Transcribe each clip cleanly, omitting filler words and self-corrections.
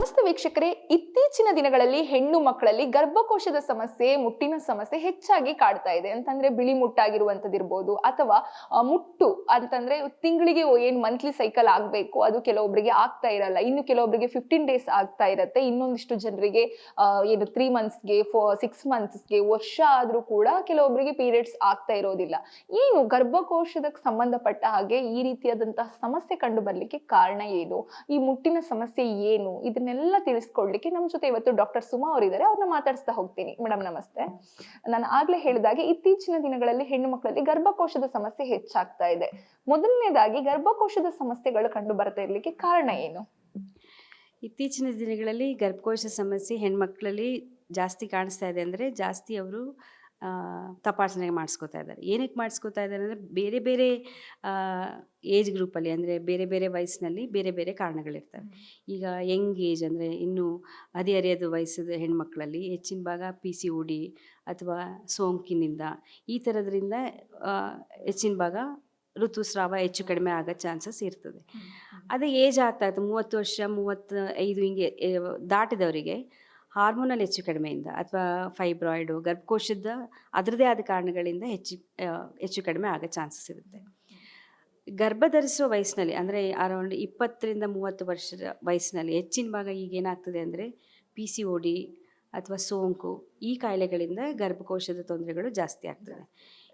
ನಮಸ್ತೆ ವೀಕ್ಷಕರೇ, ಇತ್ತೀಚಿನ ದಿನಗಳಲ್ಲಿ ಹೆಣ್ಣು ಮಕ್ಕಳಲ್ಲಿ ಗರ್ಭಕೋಶದ ಸಮಸ್ಯೆ, ಮುಟ್ಟಿನ ಸಮಸ್ಯೆ ಹೆಚ್ಚಾಗಿ ಕಾಡ್ತಾ ಇದೆ. ಅಂತಂದ್ರೆ ಬಿಳಿ ಮುಟ್ಟಾಗಿರುವಂತದಿರ್ಬೋದು ಅಥವಾ ಮುಟ್ಟು ಅಂತಂದ್ರೆ ತಿಂಗಳಿಗೆ ಏನ್ ಮಂತ್ಲಿ ಸೈಕಲ್ ಆಗ್ಬೇಕು ಅದು ಕೆಲವೊಬ್ಬರಿಗೆ ಆಗ್ತಾ ಇರಲ್ಲ. ಇನ್ನು ಕೆಲವೊಬ್ಬರಿಗೆ 15 ಡೇಸ್ ಆಗ್ತಾ ಇರತ್ತೆ. ಇನ್ನೊಂದಿಷ್ಟು ಜನರಿಗೆ ಏನು 3 ಮಂತ್ಸ್ಗೆ 6 ಮಂತ್ಸ್ಗೆ ವರ್ಷ ಆದ್ರೂ ಕೂಡ ಕೆಲವೊಬ್ಬರಿಗೆ ಪೀರಿಯಡ್ಸ್ ಆಗ್ತಾ ಇರೋದಿಲ್ಲ. ಏನು ಗರ್ಭಕೋಶದ ಸಂಬಂಧಪಟ್ಟ ಹಾಗೆ ಈ ರೀತಿಯಾದಂತಹ ಸಮಸ್ಯೆ ಕಂಡು ಬರ್ಲಿಕ್ಕೆ ಕಾರಣ ಏನು? ಈ ಮುಟ್ಟಿನ ಸಮಸ್ಯೆ ಏನು? ಇದನ್ನೆಲ್ಲ ತಿಳಿಸ್ಕೊಡ್ಲಿಕ್ಕೆ ನಮ್ಮ ಜೊತೆ ಇವತ್ತು ಡಾಕ್ಟರ್ ಸುಮಾ ಅವರಿದ್ದಾರೆ. ಅವ್ರನ್ನ ಮಾತಾಡಿಸ್ತಾ ಹೋಗ್ತೀನಿ. ಮೇಡಮ್ ನಮಸ್ತೆ. ನಾನು ಆಗ್ಲೇ ಹೇಳಿದಾಗೆ ಇತ್ತೀಚಿನ ದಿನಗಳಲ್ಲಿ ಹೆಣ್ಣು ಮಕ್ಕಳಲ್ಲಿ ಗರ್ಭಕೋಶದ ಸಮಸ್ಯೆ ಹೆಚ್ಚಾಗ್ತಾ ಇದೆ. ಮೊದಲನೇದಾಗಿ ಗರ್ಭಕೋಶದ ಸಮಸ್ಯೆಗಳು ಕಂಡು ಬರ್ತಾ ಇರ್ಲಿಕ್ಕೆ ಕಾರಣ ಏನು? ಇತ್ತೀಚಿನ ದಿನಗಳಲ್ಲಿ ಗರ್ಭಕೋಶ ಸಮಸ್ಯೆ ಹೆಣ್ಮಕ್ಳಲ್ಲಿ ಜಾಸ್ತಿ ಕಾಣಿಸ್ತಾ ಇದೆ. ಅಂದರೆ ಜಾಸ್ತಿ ಅವರು ತಪಾಸಣೆ ಮಾಡಿಸ್ಕೋತಾ ಇದ್ದಾರೆ. ಏನಕ್ಕೆ ಮಾಡಿಸ್ಕೋತಾ ಇದ್ದಾರೆ ಅಂದರೆ ಬೇರೆ ಬೇರೆ ಏಜ್ ಗ್ರೂಪಲ್ಲಿ, ಅಂದರೆ ಬೇರೆ ಬೇರೆ ವಯಸ್ಸಿನಲ್ಲಿ ಬೇರೆ ಬೇರೆ ಕಾರಣಗಳಿರ್ತವೆ. ಈಗ ಯಂಗ್ ಏಜ್ ಅಂದರೆ ಇನ್ನೂ ಹದಿಹರೆಯದ ವಯಸ್ಸದ ಹೆಣ್ಮಕ್ಳಲ್ಲಿ ಹೆಚ್ಚಿನ ಭಾಗ PCOD ಅಥವಾ ಸೋಂಕಿನಿಂದ ಈ ಥರದ್ರಿಂದ ಹೆಚ್ಚಿನ ಭಾಗ ಋತುಸ್ರಾವ ಹೆಚ್ಚು ಕಡಿಮೆ ಆಗೋ ಚಾನ್ಸಸ್ ಇರ್ತದೆ. ಅದೇ ಏಜ್ ಆಗ್ತಾ ಇತ್ತು 30 ವರ್ಷ 35 ಹಿಂಗೆ ದಾಟಿದವರಿಗೆ ಹಾರ್ಮೋನಲ್ ಹೆಚ್ಚು ಕಡಿಮೆಯಿಂದ ಅಥವಾ ಫೈಬ್ರಾಯ್ಡು ಗರ್ಭಕೋಶದ ಅದರದೇ ಆದ ಕಾರಣಗಳಿಂದ ಹೆಚ್ಚು ಕಡಿಮೆ ಆಗೋ ಚಾನ್ಸಸ್ ಇರುತ್ತೆ. ಗರ್ಭ ಧರಿಸುವ ವಯಸ್ಸಿನಲ್ಲಿ ಅಂದರೆ ಅರೌಂಡ್ 20ರಿಂದ 30 ವರ್ಷದ ವಯಸ್ಸಿನಲ್ಲಿ ಹೆಚ್ಚಿನ ಭಾಗ ಈಗ ಏನಾಗ್ತದೆ ಅಂದರೆ PCOD ಅಥವಾ ಸೋಂಕು ಈ ಕಾಯಿಲೆಗಳಿಂದ ಗರ್ಭಕೋಶದ ತೊಂದರೆಗಳು ಜಾಸ್ತಿ ಆಗ್ತದೆ.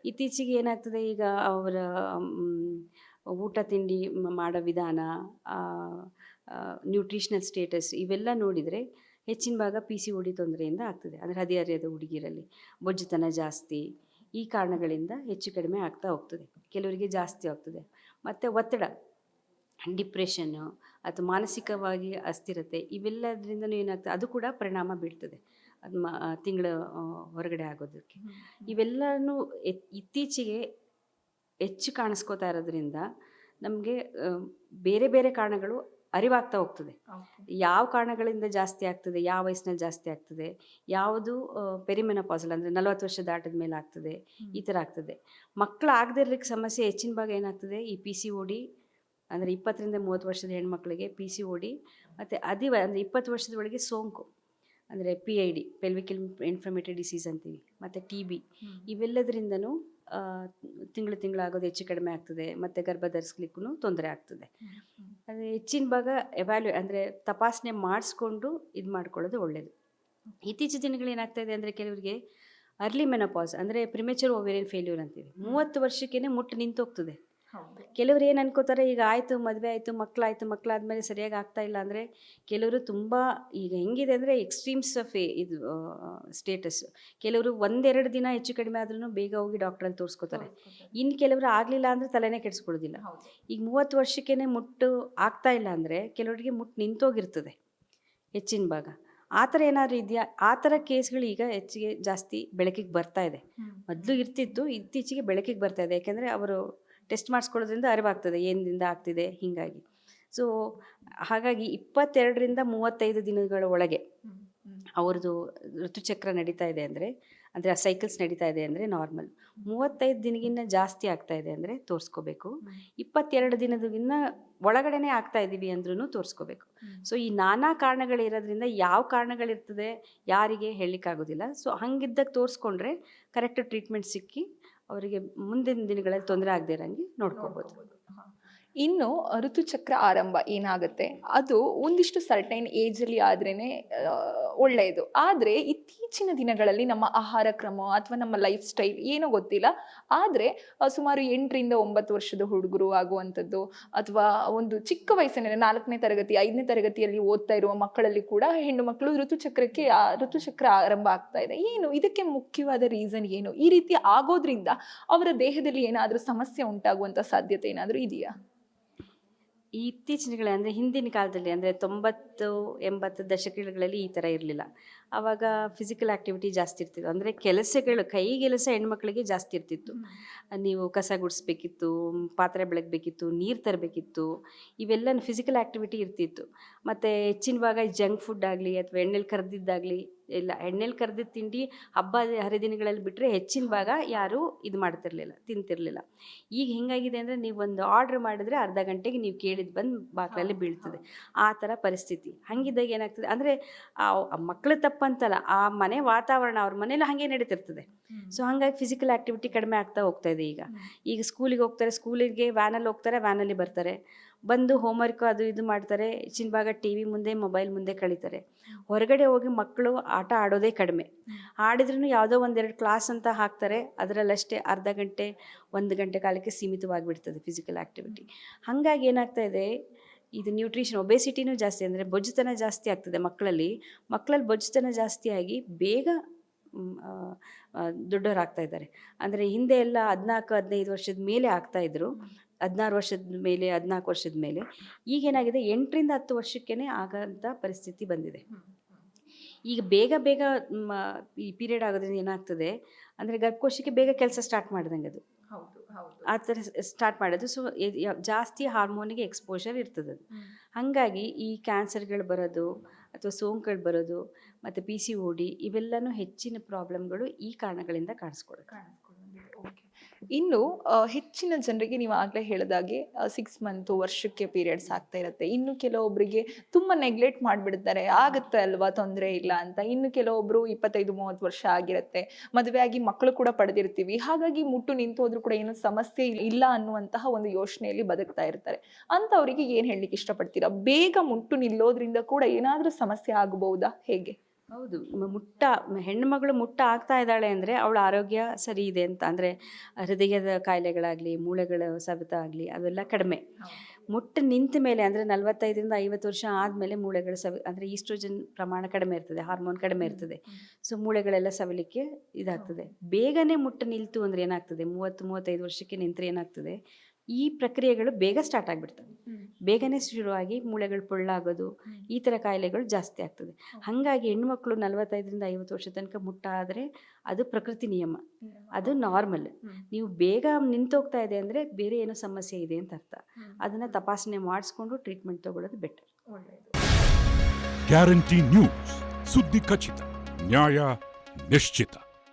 ಇತ್ತೀಚೆಗೆ ಏನಾಗ್ತದೆ, ಈಗ ಅವರ ಊಟ ತಿಂಡಿ ಮಾಡೋ ವಿಧಾನ, ನ್ಯೂಟ್ರಿಷನಲ್ ಸ್ಟೇಟಸ್ ಇವೆಲ್ಲ ನೋಡಿದರೆ ಹೆಚ್ಚಿನ ಭಾಗ PCOD ತೊಂದರೆಯಿಂದ ಆಗ್ತದೆ. ಅಂದರೆ ಹದಿಹರೆಯದ ಹುಡುಗಿರಲ್ಲಿ ಬೊಜ್ಜುತನ ಜಾಸ್ತಿ, ಈ ಕಾರಣಗಳಿಂದ ಹೆಚ್ಚು ಕಡಿಮೆ ಆಗ್ತಾ ಹೋಗ್ತದೆ. ಕೆಲವರಿಗೆ ಜಾಸ್ತಿ ಆಗ್ತದೆ. ಮತ್ತು ಒತ್ತಡ, ಡಿಪ್ರೆಷನ್ನು ಅಥವಾ ಮಾನಸಿಕವಾಗಿ ಅಸ್ಥಿರತೆ ಇವೆಲ್ಲದರಿಂದನೂ ಏನಾಗ್ತದೆ, ಅದು ಕೂಡ ಪರಿಣಾಮ ಬೀಳ್ತದೆ ಅದು ತಿಂಗಳ ಹೊರಗಡೆ ಆಗೋದಕ್ಕೆ. ಇವೆಲ್ಲನೂ ಇತ್ತೀಚೆಗೆ ಹೆಚ್ಚು ಕಾಣಿಸ್ಕೋತಾ ಇರೋದ್ರಿಂದ ನಮಗೆ ಬೇರೆ ಬೇರೆ ಕಾರಣಗಳು ಅರಿವಾಗ್ತಾ ಹೋಗ್ತದೆ. ಯಾವ ಕಾರಣಗಳಿಂದ ಜಾಸ್ತಿ ಆಗ್ತದೆ, ಯಾವ ವಯಸ್ಸಿನಲ್ಲಿ ಜಾಸ್ತಿ ಆಗ್ತದೆ, ಯಾವುದು ಪೆರಿಮೆನೋಪಾಸಲ್ ಅಂದರೆ 40 ವರ್ಷ ದಾಟಿದ ಮೇಲೆ ಆಗ್ತದೆ, ಈ ಥರ ಆಗ್ತದೆ. ಮಕ್ಕಳು ಆಗದೇ ಇರಲಿಕ್ಕೆ ಸಮಸ್ಯೆ ಹೆಚ್ಚಿನ ಭಾಗ ಏನಾಗ್ತದೆ, ಈ PCOD ಅಂದರೆ 20ರಿಂದ 30 ವರ್ಷದ ಹೆಣ್ಮಕ್ಳಿಗೆ PCOD ಮತ್ತು ಅಂದರೆ 20 ವರ್ಷದ ಒಳಗೆ ಸೋಂಕು ಅಂದರೆ PID ಪೆಲ್ವಿಕ್ ಇನ್ಫ್ಲಮೇಟರಿ ಡಿಸೀಸ್ ಅಂತೀವಿ, ಮತ್ತು TB ಇವೆಲ್ಲದರಿಂದನೂ ತಿಂಗಳಾಗೋದು ಹೆಚ್ಚು ಕಡಿಮೆ ಆಗ್ತದೆ. ಮತ್ತು ಗರ್ಭ ಧರಿಸ್ಲಿಕ್ಕೂ ತೊಂದರೆ ಆಗ್ತದೆ. ಅದೇ ಹೆಚ್ಚಿನ ಭಾಗ ಅಂದರೆ ತಪಾಸಣೆ ಮಾಡಿಸ್ಕೊಂಡು ಇದು ಮಾಡ್ಕೊಳ್ಳೋದು ಒಳ್ಳೆಯದು. ಇತ್ತೀಚಿನ ದಿನಗಳೇನಾಗ್ತಾ ಇದೆ ಅಂದರೆ ಕೆಲವರಿಗೆ ಅರ್ಲಿ ಮೆನೋಪಾಸ್ ಅಂದರೆ ಪ್ರಿಮೆಚೂರ್ ಓವೇರಿಯನ್ ಫೇಲ್ಯೂರ್ ಅಂತೀವಿ. 30 ವರ್ಷಕ್ಕೇ ಮುಟ್ಟು ನಿಂತೋಗ್ತದೆ. ಕೆಲವರು ಏನು ಅನ್ಕೋತಾರೆ, ಈಗ ಆಯಿತು ಮದುವೆ ಆಯಿತು ಮಕ್ಕಳಾದ್ಮೇಲೆ ಸರಿಯಾಗಿ ಆಗ್ತಾ ಇಲ್ಲ ಅಂದರೆ ಕೆಲವರು ತುಂಬ ಈಗ ಹೆಂಗಿದೆ ಅಂದರೆ ಎಕ್ಸ್ಟ್ರೀಮ್ಸ್ ಆಫ್ ಇದು ಸ್ಟೇಟಸ್. ಕೆಲವರು 1-2 ದಿನ ಹೆಚ್ಚು ಕಡಿಮೆ ಆದ್ರೂ ಬೇಗ ಹೋಗಿ ಡಾಕ್ಟ್ರಲ್ಲಿ ತೋರಿಸ್ಕೋತಾರೆ. ಇನ್ನು ಕೆಲವರು ಆಗಲಿಲ್ಲ ಅಂದರೆ ತಲೆನೇ ಕೆಡಿಸ್ಕೊಳ್ಳೋದಿಲ್ಲ. ಈಗ 30 ವರ್ಷಕ್ಕೇ ಮುಟ್ಟು ಆಗ್ತಾ ಇಲ್ಲ ಅಂದರೆ ಕೆಲವರಿಗೆ ಮುಟ್ಟು ನಿಂತೋಗಿರ್ತದೆ ಹೆಚ್ಚಿನ ಭಾಗ. ಆ ಥರ ಏನಾದರೂ ಇದೆಯಾ? ಆ ಥರ ಕೇಸ್ಗಳು ಈಗ ಹೆಚ್ಚಿಗೆ ಜಾಸ್ತಿ ಬೆಳಕಿಗೆ ಬರ್ತಾ ಇದೆ. ಮೊದಲು ಇರ್ತಿತ್ತು, ಇತ್ತೀಚೆಗೆ ಬೆಳಕಿಗೆ ಬರ್ತಾ ಇದೆ. ಯಾಕೆಂದರೆ ಅವರು ಟೆಸ್ಟ್ ಮಾಡಿಸ್ಕೊಳ್ಳೋದ್ರಿಂದ ಅರಿವಾಗ್ತದೆ ಏನಿಂದ ಆಗ್ತಿದೆ. ಹೀಗಾಗಿ ಹಾಗಾಗಿ 22ರಿಂದ 35 ದಿನಗಳ ಒಳಗೆ ಅವ್ರದ್ದು ಋತುಚಕ್ರ ನಡೀತಾ ಇದೆ ಅಂದರೆ ಆ ಸೈಕಲ್ಸ್ ನಡೀತಾ ಇದೆ ಅಂದರೆ ನಾರ್ಮಲ್. 35 ದಿನಗಿನ್ನ ಜಾಸ್ತಿ ಆಗ್ತಾ ಇದೆ ಅಂದರೆ ತೋರಿಸ್ಕೋಬೇಕು. 22 ದಿನದಗಿನ್ನ ಒಳಗಡೆನೇ ಆಗ್ತಾ ಇದ್ದೀವಿ ಅಂದ್ರೂ ತೋರಿಸ್ಕೋಬೇಕು. ಸೊ ಈ ನಾನಾ ಕಾರಣಗಳಿರೋದ್ರಿಂದ ಯಾವ ಕಾರಣಗಳಿರ್ತದೆ ಯಾರಿಗೆ ಹೇಳಲಿಕ್ಕಾಗೋದಿಲ್ಲ. ಸೊ ಹಂಗಿದ್ದಾಗ ತೋರಿಸ್ಕೊಂಡ್ರೆ ಕರೆಕ್ಟ್ ಟ್ರೀಟ್ಮೆಂಟ್ ಸಿಕ್ಕಿ ಅವರಿಗೆ ಮುಂದಿನ ದಿನಗಳಲ್ಲಿ ತೊಂದರೆ ಆಗದೆ ಇರೋಂಗೆ ನೋಡ್ಕೋಬೋದು. ಇನ್ನು ಋತುಚಕ್ರ ಆರಂಭ ಏನಾಗುತ್ತೆ ಅದು ಒಂದಿಷ್ಟು ಸರ್ಟೈನ್ ಏಜಲ್ಲಿ ಆದ್ರೇನೆ ಒಳ್ಳೆಯದು. ಆದರೆ ಇತ್ತೀಚಿನ ದಿನಗಳಲ್ಲಿ ನಮ್ಮ ಆಹಾರ ಕ್ರಮ ಅಥವಾ ನಮ್ಮ ಲೈಫ್ ಸ್ಟೈಲ್ ಏನೋ ಗೊತ್ತಿಲ್ಲ, ಆದರೆ ಸುಮಾರು 8ರಿಂದ 9 ವರ್ಷದ ಹುಡುಗರು ಆಗುವಂಥದ್ದು ಅಥವಾ ಒಂದು ಚಿಕ್ಕ ವಯಸ್ಸಿನಲ್ಲಿ 4ನೇ ತರಗತಿ 5ನೇ ತರಗತಿಯಲ್ಲಿ ಓದ್ತಾ ಇರುವ ಮಕ್ಕಳಲ್ಲಿ ಕೂಡ ಹೆಣ್ಣು ಮಕ್ಕಳು ಋತುಚಕ್ರ ಆರಂಭ ಆಗ್ತಾ ಇದೆ. ಏನು ಇದಕ್ಕೆ ಮುಖ್ಯವಾದ ರೀಸನ್ ಏನು? ಈ ರೀತಿ ಆಗೋದ್ರಿಂದ ಅವರ ದೇಹದಲ್ಲಿ ಏನಾದರೂ ಸಮಸ್ಯೆ ಉಂಟಾಗುವಂಥ ಸಾಧ್ಯತೆ ಏನಾದರೂ ಇದೆಯಾ? ಈ ಇತ್ತೀಚಿನ ಅಂದರೆ ಹಿಂದಿನ ಕಾಲದಲ್ಲಿ ಅಂದರೆ 90-80 ದಶಕಗಳಲ್ಲಿ ಈ ಥರ ಇರಲಿಲ್ಲ. ಆವಾಗ ಫಿಸಿಕಲ್ ಆ್ಯಕ್ಟಿವಿಟಿ ಜಾಸ್ತಿ ಇರ್ತಿತ್ತು. ಅಂದರೆ ಕೆಲಸಗಳು ಕೈಗೆಲಸ ಹೆಣ್ಮಕ್ಳಿಗೆ ಜಾಸ್ತಿ ಇರ್ತಿತ್ತು. ನೀವು ಕಸ ಗುಡಿಸ್ಬೇಕಿತ್ತು, ಪಾತ್ರೆ ಬೆಳಗಬೇಕಿತ್ತು, ನೀರು ತರಬೇಕಿತ್ತು, ಇವೆಲ್ಲ ಫಿಸಿಕಲ್ ಆ್ಯಕ್ಟಿವಿಟಿ ಇರ್ತಿತ್ತು. ಮತ್ತು ಹೆಚ್ಚಿನ ಭಾಗ ಜಂಕ್ ಫುಡ್ ಆಗಲಿ ಅಥವಾ ಎಣ್ಣೆಲಿ ಕರೆದಿದ್ದಾಗಲಿ ಇಲ್ಲ, ಎಣ್ಣೆಲಿ ಕರೆದ ತಿಂಡಿ ಹಬ್ಬ ಹರಿದಿನಗಳಲ್ಲಿ ಬಿಟ್ಟರೆ ಹೆಚ್ಚಿನ ಭಾಗ ಯಾರೂ ಇದು ಮಾಡ್ತಿರ್ಲಿಲ್ಲ, ತಿಂತಿರಲಿಲ್ಲ. ಈಗ ಹೆಂಗಾಗಿದೆ ಅಂದರೆ ನೀವು ಒಂದು ಆರ್ಡ್ರ್ ಮಾಡಿದ್ರೆ ಅರ್ಧ ಗಂಟೆಗೆ ನೀವು ಕೇಳಿದ್ದು ಬಂದು ಬಾಗಿಲಲ್ಲಿ ಬೀಳ್ತದೆ, ಆ ಥರ ಪರಿಸ್ಥಿತಿ. ಹಂಗಿದ್ದಾಗ ಏನಾಗ್ತದೆ ಅಂದರೆ ಆ ಮಕ್ಕಳು ತಪ್ಪಂತಲ್ಲ, ಆ ಮನೆ ವಾತಾವರಣ ಅವ್ರ ಮನೇಲಿ ಹಾಗೆ ನಡೀತಿರ್ತದೆ. ಸೊ ಹಾಗಾಗಿ ಫಿಸಿಕಲ್ ಆ್ಯಕ್ಟಿವಿಟಿ ಕಡಿಮೆ ಆಗ್ತಾ ಹೋಗ್ತಾ ಇದೆ. ಈಗ ಸ್ಕೂಲಿಗೆ ಹೋಗ್ತಾರೆ, ಸ್ಕೂಲಿಗೆ ವ್ಯಾನಲ್ಲಿ ಹೋಗ್ತಾರೆ, ವ್ಯಾನಲ್ಲಿ ಬರ್ತಾರೆ, ಬಂದು ಹೋಮ್ವರ್ಕ್ ಅದು ಇದು ಮಾಡ್ತಾರೆ, ಹೆಚ್ಚಿನ ಭಾಗ ಟಿ ವಿ ಮುಂದೆ ಮೊಬೈಲ್ ಮುಂದೆ ಕಳೀತಾರೆ. ಹೊರಗಡೆ ಹೋಗಿ ಮಕ್ಕಳು ಆಟ ಆಡೋದೇ ಕಡಿಮೆ. ಆಡಿದ್ರೂ ಯಾವುದೋ ಒಂದೆರಡು ಕ್ಲಾಸ್ ಅಂತ ಹಾಕ್ತಾರೆ, ಅದರಲ್ಲಷ್ಟೇ ಅರ್ಧ ಗಂಟೆ 1 ಗಂಟೆ ಕಾಲಕ್ಕೆ ಸೀಮಿತವಾಗಿಬಿಡ್ತದೆ ಫಿಸಿಕಲ್ ಆ್ಯಕ್ಟಿವಿಟಿ. ಹಾಗಾಗಿ ಏನಾಗ್ತಾ ಇದೆ, ಇದು ನ್ಯೂಟ್ರಿಷನ್ ಒಬೆಸಿಟಿನೂ ಜಾಸ್ತಿ, ಅಂದರೆ ಬೊಜ್ಜುತನ ಜಾಸ್ತಿ ಆಗ್ತದೆ ಮಕ್ಕಳಲ್ಲಿ ಬೊಜ್ಜುತನ ಜಾಸ್ತಿಯಾಗಿ ಬೇಗ ದೊಡ್ಡವರಾಗ್ತಾ ಇದ್ದಾರೆ. ಅಂದರೆ ಹಿಂದೆ ಎಲ್ಲ 14-15 ವರ್ಷದ ಮೇಲೆ ಆಗ್ತಾಯಿದ್ರು, 16 ವರ್ಷದ ಮೇಲೆ 14 ವರ್ಷದ ಮೇಲೆ. ಈಗೇನಾಗಿದೆ 8ರಿಂದ 10 ವರ್ಷಕ್ಕೇ ಆಗೋಂಥ ಪರಿಸ್ಥಿತಿ ಬಂದಿದೆ. ಈಗ ಬೇಗ ಈ ಪೀರಿಯಡ್ ಆಗೋದ್ರಿಂದ ಏನಾಗ್ತದೆ ಅಂದರೆ ಗರ್ಭಕೋಶಕ್ಕೆ ಬೇಗ ಕೆಲಸ ಸ್ಟಾರ್ಟ್ ಮಾಡ್ದಂಗೆ ಅದು ಆ ಥರ ಸ್ಟಾರ್ಟ್ ಮಾಡೋದು. ಸೊ ಜಾಸ್ತಿ ಹಾರ್ಮೋನಿಗೆ ಎಕ್ಸ್ಪೋಜರ್ ಇರ್ತದೆ ಅದು. ಹಾಗಾಗಿ ಈ ಕ್ಯಾನ್ಸರ್ಗಳು ಬರೋದು ಅಥವಾ ಸೋಂಕುಗಳು ಬರೋದು ಮತ್ತು PCOD ಇವೆಲ್ಲನೂ ಹೆಚ್ಚಿನ ಪ್ರಾಬ್ಲಮ್ಗಳು ಈ ಕಾರಣಗಳಿಂದ ಕಾಣಿಸ್ಕೊಳ್ಳುತ್ತೆ. ಇನ್ನು ಹೆಚ್ಚಿನ ಜನರಿಗೆ ನೀವು ಆಗಲೇ ಹೇಳಿದಾಗೆ 6 ಮಂತ್ ವರ್ಷಕ್ಕೆ ಪೀರಿಯಡ್ಸ್ ಆಗ್ತಾ ಇರುತ್ತೆ. ಇನ್ನು ಕೆಲವೊಬ್ಬರಿಗೆ ತುಂಬ ನೆಗ್ಲೆಕ್ಟ್ ಮಾಡಿಬಿಡ್ತಾರೆ, ಆಗುತ್ತೆ ಅಲ್ವಾ ತೊಂದರೆ ಇಲ್ಲ ಅಂತ. ಇನ್ನು ಕೆಲವೊಬ್ರು 25-30 ವರ್ಷ ಆಗಿರುತ್ತೆ, ಮದುವೆ ಆಗಿ ಮಕ್ಕಳು ಕೂಡ ಪಡೆದಿರ್ತೀವಿ, ಹಾಗಾಗಿ ಮುಟ್ಟು ನಿಂತು ಹೋದ್ರೂ ಕೂಡ ಏನೂ ಸಮಸ್ಯೆ ಇಲ್ಲ ಅನ್ನುವಂತಹ ಒಂದು ಯೋಚನೆಯಲ್ಲಿ ಬದುಕ್ತಾ ಇರ್ತಾರೆ. ಅಂಥವರಿಗೆ ಏನು ಹೇಳಲಿಕ್ಕೆ ಇಷ್ಟಪಡ್ತೀರಾ? ಬೇಗ ಮುಟ್ಟು ನಿಲ್ಲೋದ್ರಿಂದ ಕೂಡ ಏನಾದರೂ ಸಮಸ್ಯೆ ಆಗಬಹುದಾ, ಹೇಗೆ? ಹೌದು, ಹೆಣ್ಣುಮಗಳು ಮುಟ್ಟ ಆಗ್ತಾ ಇದ್ದಾಳೆ ಅಂದರೆ ಅವಳ ಆರೋಗ್ಯ ಸರಿ ಇದೆ ಅಂತ. ಅಂದರೆ ಹೃದಯದ ಕಾಯಿಲೆಗಳಾಗಲಿ, ಮೂಳೆಗಳ ಸವೆತ ಆಗಲಿ ಅವೆಲ್ಲ ಕಡಿಮೆ. ಮುಟ್ಟು ನಿಂತ ಮೇಲೆ ಅಂದರೆ 45ರಿಂದ 50 ವರ್ಷ ಆದಮೇಲೆ ಮೂಳೆಗಳ ಅಂದರೆ ಈಸ್ಟ್ರೋಜನ್ ಪ್ರಮಾಣ ಕಡಿಮೆ ಇರ್ತದೆ, ಹಾರ್ಮೋನ್ ಕಡಿಮೆ ಇರ್ತದೆ. ಸೊ ಮೂಳೆಗಳೆಲ್ಲ ಸವಲಿಕ್ಕೆ ಇದಾಗ್ತದೆ. ಬೇಗನೆ ಮುಟ್ಟು ನಿಲ್ತು ಅಂದರೆ ಏನಾಗ್ತದೆ, 30-35 ವರ್ಷಕ್ಕೆ ನಿಂತರೆ ಏನಾಗ್ತದೆ, ಈ ಪ್ರಕ್ರಿಯೆಗಳು ಬೇಗ ಸ್ಟಾರ್ಟ್ ಆಗಿಬಿಡ್ತವೆ. ಬೇಗನೆ ಶುರುವಾಗಿ ಮೂಳೆಗಳು ಪೊಳ್ಳಾಗೋದು, ಈ ಥರ ಕಾಯಿಲೆಗಳು ಜಾಸ್ತಿ ಆಗ್ತದೆ. ಹಾಗಾಗಿ ಹೆಣ್ಮಕ್ಳು 45ರಿಂದ 50 ವರ್ಷ ತನಕ ಮುಟ್ಟಾದರೆ ಅದು ಪ್ರಕೃತಿ ನಿಯಮ, ಅದು ನಾರ್ಮಲ್. ನೀವು ಬೇಗ ನಿಂತೋಗ್ತಾ ಇದೆ ಅಂದರೆ ಬೇರೆ ಏನೋ ಸಮಸ್ಯೆ ಇದೆ ಅಂತ ಅರ್ಥ. ಅದನ್ನು ತಪಾಸಣೆ ಮಾಡಿಸ್ಕೊಂಡು ಟ್ರೀಟ್ಮೆಂಟ್ ತಗೊಳ್ಳೋದು ಬೆಟರ್. ಗ್ಯಾರಂಟಿ ನ್ಯೂಸ್, ಸುದ್ದಿ ಖಚಿತ, ನ್ಯಾಯ ನಿಶ್ಚಿತ.